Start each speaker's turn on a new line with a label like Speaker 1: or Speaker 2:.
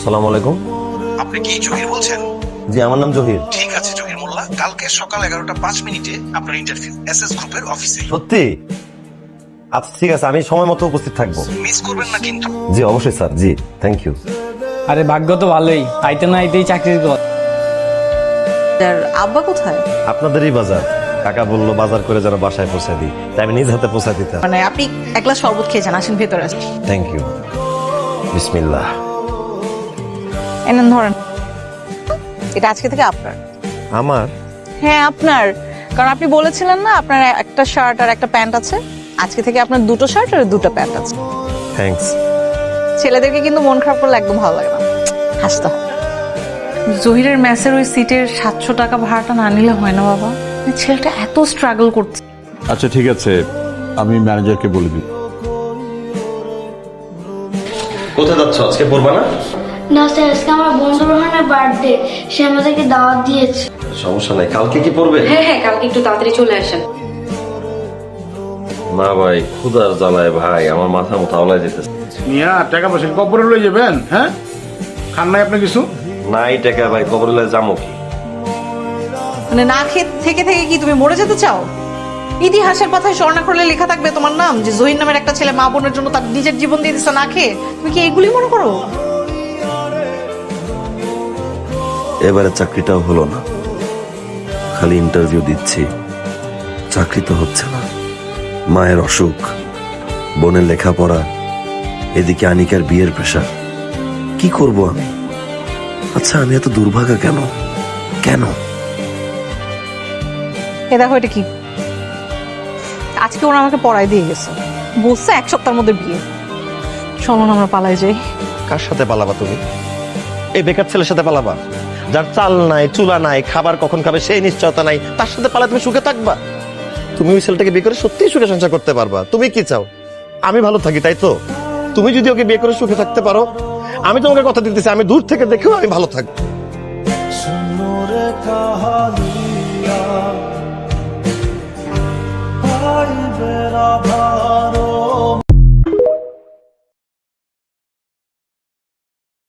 Speaker 1: সালাম আলাইকুম।
Speaker 2: আপনি কি জহির বলছেন?
Speaker 1: জি, আমার নাম জহির।
Speaker 2: ঠিক আছে জহির মোল্লা, কালকে সকাল 11টা 5 মিনিটে আপনার ইন্টারভিউ এসএস গ্রুপের অফিসে।
Speaker 1: সত্যি? আচ্ছা ঠিক আছে, আমি সময় মতো উপস্থিত থাকবো।
Speaker 2: মিস করবেন না কিন্তু।
Speaker 1: জি অবশ্যই স্যার, জি থ্যাংক ইউ।
Speaker 3: আরে ভাগ্য তো ভালোই, আইতে না আইতেই চাকরির কথা।
Speaker 4: আর আব্বা কোথায়?
Speaker 1: আপনাদেরই বাজার। কাকা বললো বাজার করে যেন বাসায় পৌঁছে দিই, তাই আমি নিজ হাতে পৌঁছে দিতাম।
Speaker 4: মানে আপনি এক গ্লাস শরবত খেয়ে যান, আসেন ভেতরে আসেন।
Speaker 1: Thank you. বিসমিল্লাহ।
Speaker 4: এনেন ধরেন, এটা আজকে থেকে আপনার।
Speaker 1: আমার?
Speaker 4: হ্যাঁ আপনার, কারণ আপনি বলেছিলেন না আপনার একটা শার্ট আর একটা প্যান্ট আছে, আজকে থেকে আপনার দুটো শার্ট আর দুটো প্যান্ট আছে।
Speaker 1: থ্যাঙ্কস।
Speaker 4: ছেলেদেরকে কিন্তু মন খারাপ করলে একদম ভালো লাগে না, হাসতে হয়।
Speaker 5: জহিরের মেসের ওই সিটের 700 টাকা ভাড়াটা না নিলে হয় না বাবা? এই ছেলেটা এত স্ট্রাগল করছে।
Speaker 6: আচ্ছা ঠিক আছে, আমি ম্যানেজারকে বলে দিই।
Speaker 1: কোথায় যাচ্ছ? আজকে পড়বা না?
Speaker 7: না স্যার, আজকে আমার বন্ধু রোহানের বার্থডে, সে আমাদেরকে দাওয়াত দিয়েছে।
Speaker 1: সমস্যা নাই, কালকে কি পড়বে?
Speaker 5: হ্যাঁ, কালকে একটু তাড়াতাড়ি চলে আসেন।
Speaker 1: না ভাই, ক্ষুধার জ্বালায় ভাই আমার মাথা মতো আওলায় যেতেছে।
Speaker 6: মিয়া টাকা পয়সা কবরে লয়ে যাবেন? হ্যাঁ, খান নাই আপনি কিছু?
Speaker 1: নাই টাকা ভাই, কবরে যাবো কি?
Speaker 4: মানে না খেয়ে থেকে থেকে কি তুমি মরে যেতে চাও? ইতিহাসের পাতায় স্বর্ণাক্ষরে লেখা থাকবে তোমার নাম, যে জহির নামের একটা ছেলে মা বোনের জন্য তার নিজের জীবন দিয়ে দিচ্ছে না খেয়ে। তুমি কি এগুলি মনে করো?
Speaker 1: এবারে চাকরিটাও হলো না, খালি ইন্টারভিউ দিচ্ছি, চাকরি তো হচ্ছে না। মায়ের অসুখ, বোনের লেখাপড়া, এদিকে আনিকার বিয়ের প্রেশার, কি করব আমি? আচ্ছা আমি এত দুর্ভাগা কেন? কেন?
Speaker 4: এ দেখো এটা কি, আজকে ওরা আমাকে পড়ায় দিয়ে গেছে, বলছে 1 সপ্তাহের মধ্যে বিয়ে। চলো না আমরা পালাই যাই।
Speaker 1: কার সাথে পালাবা তুমি? এই বেকার ছেলের সাথে পালাবা? যার চাল নাই, চুলা নাই, খাবার কখন খাবে সেই নিশ্চয়তা নাই, তার সাথে পালা তুমি সুখে থাকবা? তুমি ওই ছেলেটাকে বিয়ে করে সত্যিই সুখে সংসার করতে পারবা? তুমি কি চাও? আমি ভালো থাকি, তাই তো? তুমি যদি ওকে বিয়ে করে সুখে থাকতে পারো, আমি তোমাকে কথা দিতেছি, আমি দূর থেকে দেখেও আমি ভালো থাকবো।